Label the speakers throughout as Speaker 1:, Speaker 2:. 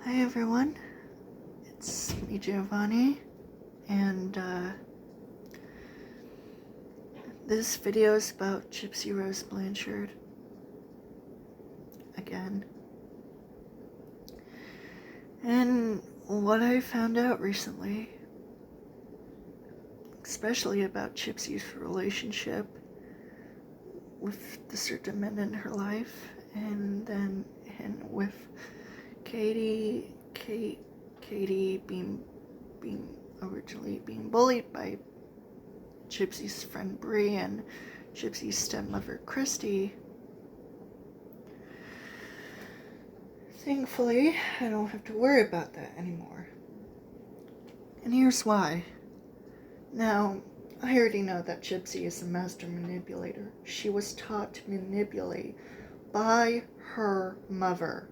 Speaker 1: Hi everyone, it's me Giovanni, and this video is about Gypsy Rose Blanchard, again. And what I found out recently, especially about Gypsy's relationship with the certain men in her life, and with Katie being originally being bullied by Gypsy's friend Bree and Gypsy's stepmother Christy. Thankfully, I don't have to worry about that anymore. And here's why. Now, I already know that Gypsy is a master manipulator. She was taught to manipulate by her mother.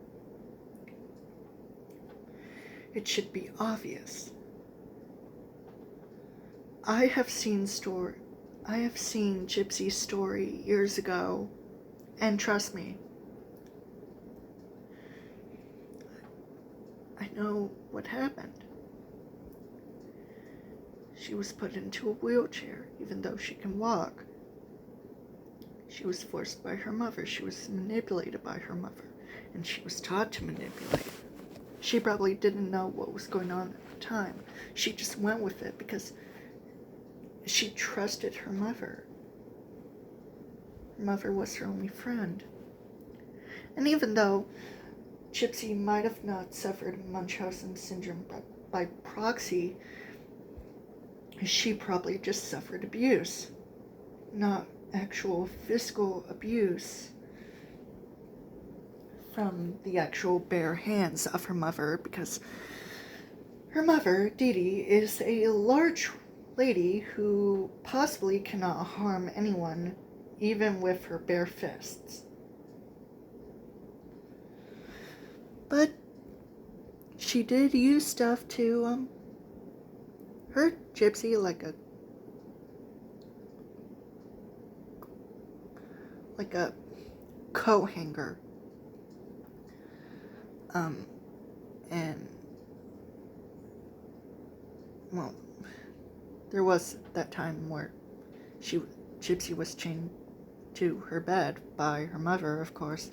Speaker 1: It should be obvious. I have seen Gypsy's story years ago, and trust me, I know what happened. She was put into a wheelchair, even though she can walk. She was forced by her mother. She was manipulated by her mother, and she was taught to manipulate. She probably didn't know what was going on at the time. She just went with it because she trusted her mother. Her mother was her only friend. And even though Gypsy might have not suffered Munchausen syndrome by proxy, she probably just suffered abuse, not actual physical abuse from the actual bare hands of her mother, because her mother, Dee Dee, is a large lady who possibly cannot harm anyone, even with her bare fists. But she did use stuff to hurt Gypsy, like a coat hanger. And well, there was that time where Gypsy was chained to her bed by her mother, of course.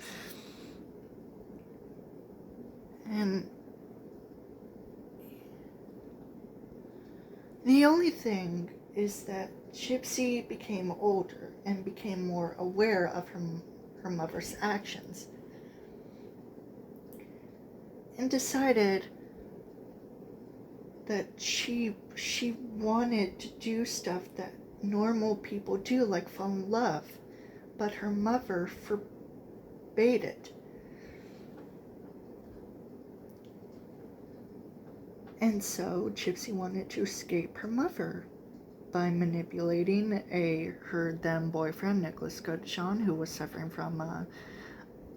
Speaker 1: And the only thing is that Gypsy became older and became more aware of her mother's actions, and decided that she wanted to do stuff that normal people do, like fall in love, but her mother forbade it. And so Gypsy wanted to escape her mother by manipulating her then boyfriend, Nicholas Godchon, who was suffering from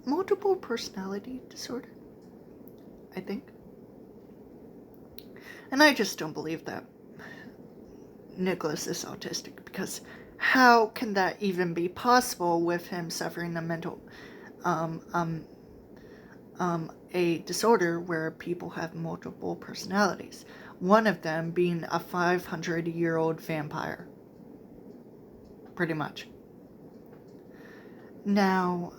Speaker 1: multiple personality disorder, I think. And I just don't believe that Nicholas is autistic, because how can that even be possible with him suffering a mental a disorder where people have multiple personalities, one of them being a 500-year-old vampire, pretty much. Now,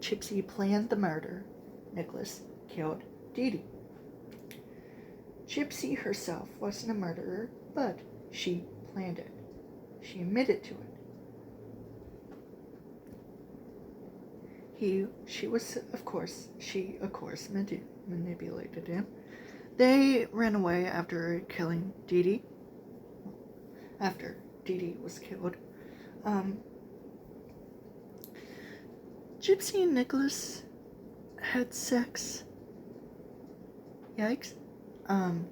Speaker 1: Gypsy planned the murder. Nicholas killed Dee Dee. Gypsy herself wasn't a murderer, but she planned it. She admitted to it. She of course manipulated him. They ran away after killing Dee Dee. After Dee Dee was killed, Gypsy and Nicholas had sex. Yikes. And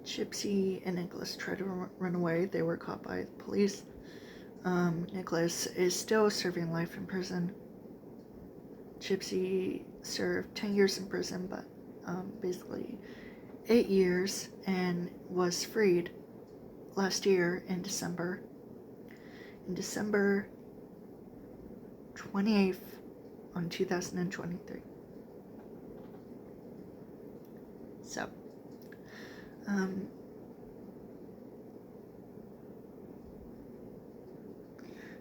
Speaker 1: Gypsy and Nicholas tried to run away. They were caught by the police. Nicholas is still serving life in prison. Gypsy served 10 years in prison, but basically 8 years, and was freed last year in December. In December 28th, on 2023. So,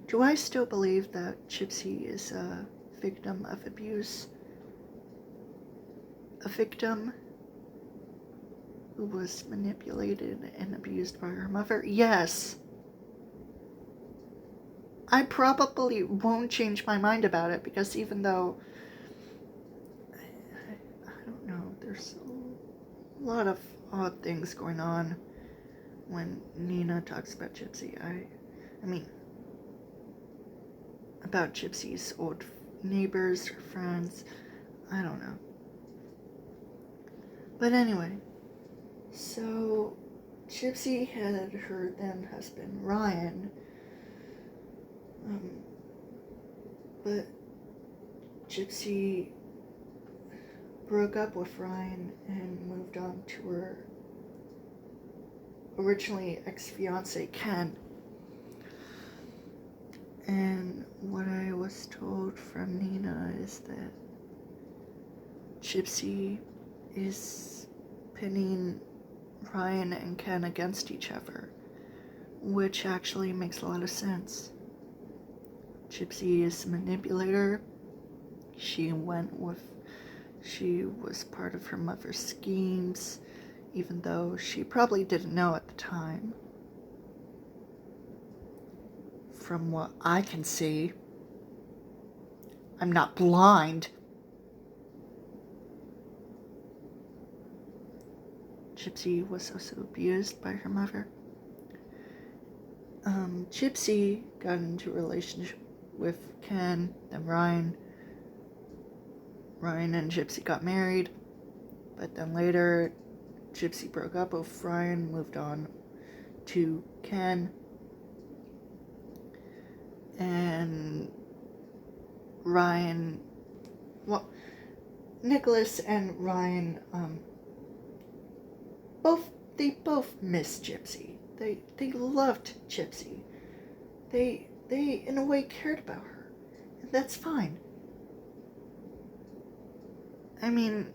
Speaker 1: do I still believe that Gypsy is a victim of abuse? A victim who was manipulated and abused by her mother? Yes. I probably won't change my mind about it, because even though I don't know, there's a lot of odd things going on when Nina talks about Gypsy. I mean, about Gypsy's old neighbors or friends. I don't know. But anyway, so Gypsy had her then husband Ryan, but Gypsy broke up with Ryan and moved on to her originally ex-fiance Ken. And what I was told from Nina is that Gypsy is pinning Ryan and Ken against each other, which actually makes a lot of sense. Gypsy is a manipulator. She was part of her mother's schemes, even though she probably didn't know at the time. From what I can see, I'm not blind. Gypsy was also abused by her mother. Gypsy got into a relationship with Ken, then Ryan. Ryan and Gypsy got married, but then later Gypsy broke up with Ryan, moved on to Ken, and Nicholas and Ryan, they both missed Gypsy. They loved Gypsy. They in a way cared about her, and that's fine. I mean,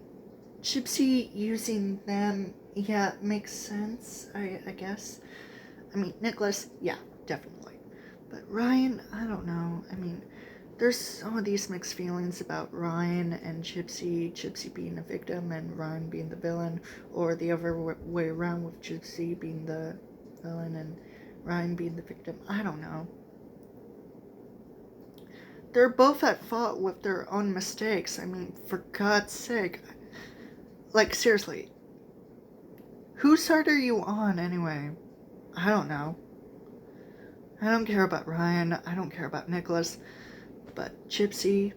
Speaker 1: Gypsy using them, yeah, makes sense, I guess. I mean, Nicholas, yeah, definitely. But Ryan, I don't know. I mean, there's some of these mixed feelings about Ryan and Gypsy being a victim and Ryan being the villain, or the other way around, with Gypsy being the villain and Ryan being the victim. I don't know. They're both at fault with their own mistakes. I mean, for God's sake. Like, seriously. Whose side are you on, anyway? I don't know. I don't care about Ryan. I don't care about Nicholas. But Gypsy,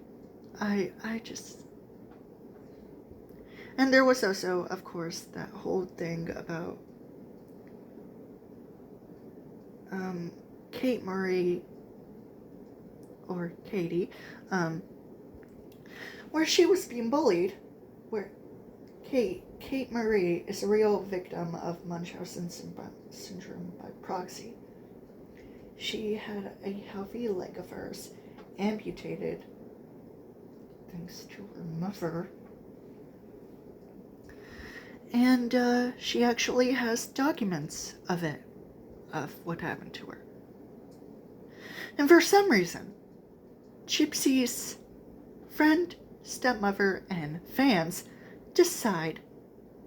Speaker 1: I just... And there was also, of course, that whole thing about Kate Murray, or Katie, where she was being bullied, where Kate Murray is a real victim of Munchausen syndrome by proxy. She had a healthy leg of hers amputated thanks to her mother. And she actually has documents of it, of what happened to her. And for some reason, Gypsy's friend, stepmother, and fans decide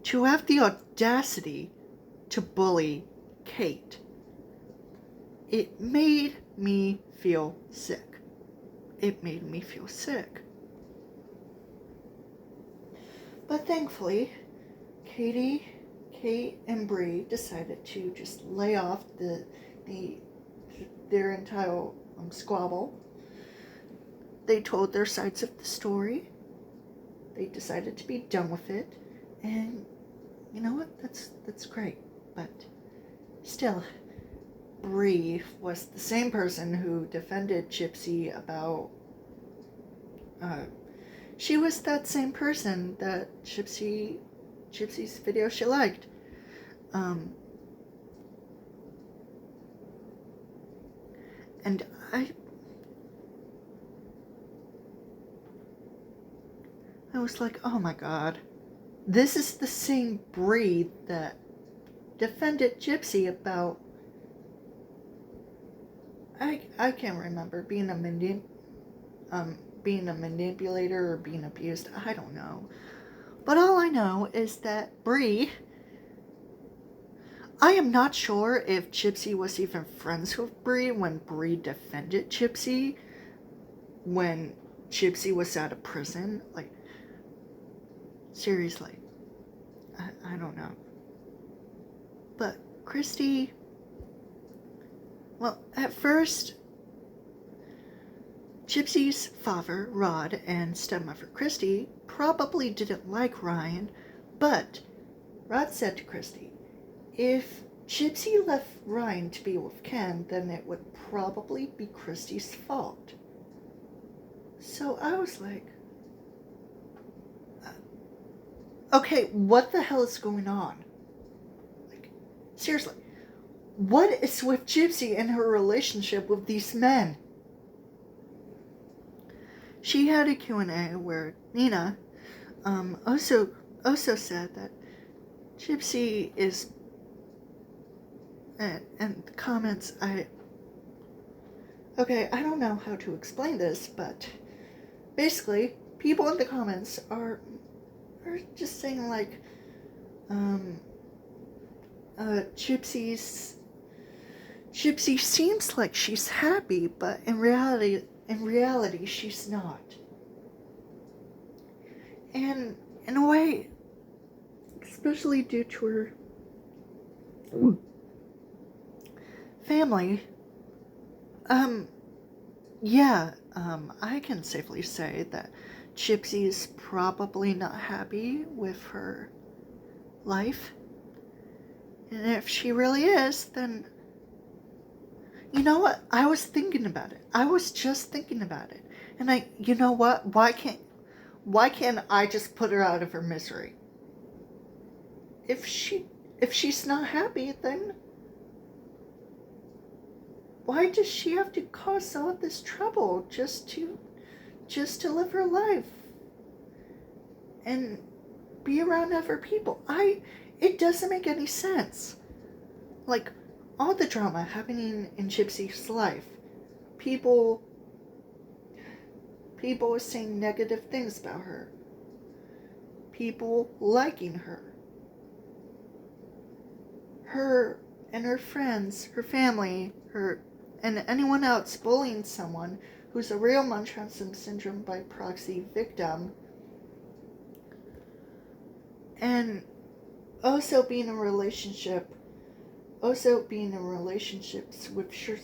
Speaker 1: to have the audacity to bully Kate. It made me feel sick. It made me feel sick. But thankfully, Kate, and Bree decided to just lay off their entire squabble. They told their sides of the story. They decided to be done with it. And you know what? That's great. But still, Bree was the same person who defended Gypsy about... she was that same person that Gypsy's video she liked. And I was like, oh my god. This is the same breed that defended Gypsy about, I can't remember, being a manipulator or being abused. I don't know. But all I know is that Bree, I am not sure if Gypsy was even friends with Bree when Bree defended Gypsy when Gypsy was out of prison. Like, seriously. I don't know. But Christy, well, at first, Gypsy's father, Rod, and stepmother, Christy, probably didn't like Ryan, but Rod said to Christy, if Gypsy left Ryan to be with Ken, then it would probably be Christy's fault. So I was like, okay, what the hell is going on? Like, seriously, what is with Gypsy and her relationship with these men? She had a Q&A where Nina also said that Gypsy is, and the comments, I don't know how to explain this, but basically, people in the comments are just saying like, Gypsy seems like she's happy, but in reality she's not. And in a way, especially due to her family, I can safely say that Gypsy's probably not happy with her life. And if she really is, then, you know what? I was thinking about it. I was just thinking about it. And you know what? Why can't I just put her out of her misery? If she's not happy, then why does she have to cause all of this trouble just to live her life and be around other people? It doesn't make any sense. Like, all the drama happening in Gypsy's life, people saying negative things about her, people liking her and her friends, her family, and anyone else bullying someone who's a real Munchausen syndrome by proxy victim, and also being in relationships with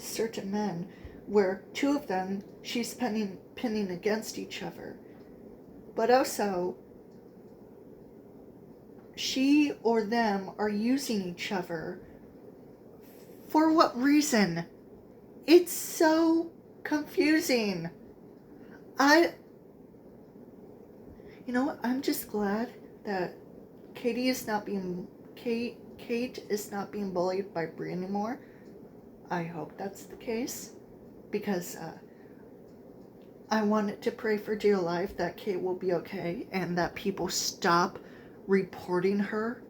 Speaker 1: certain men where two of them she's pinning against each other, but also she or them are using each other. For what reason? It's so confusing. You know what? I'm just glad that Kate is not being bullied by Bree anymore. I hope that's the case, because I wanted to pray for dear life that Kate will be okay and that people stop reporting her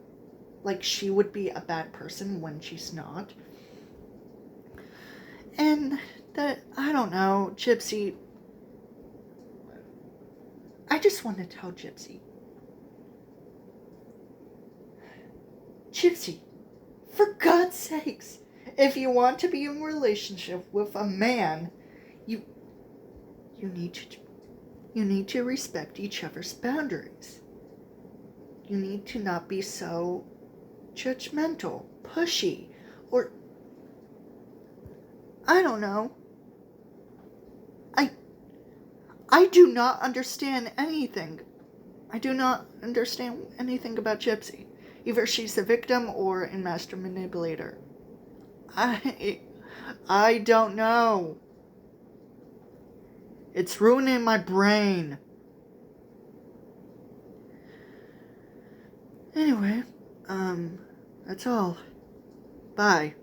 Speaker 1: like she would be a bad person when she's not. And that, I don't know, Gypsy, I just want to tell Gypsy, for God's sakes, if you want to be in a relationship with a man, you need to respect each other's boundaries. You need to not be so judgmental, pushy, or I don't know. I do not understand anything. I do not understand anything about Gypsy. Either she's a victim or a master manipulator. I don't know. It's ruining my brain. Anyway, that's all. Bye.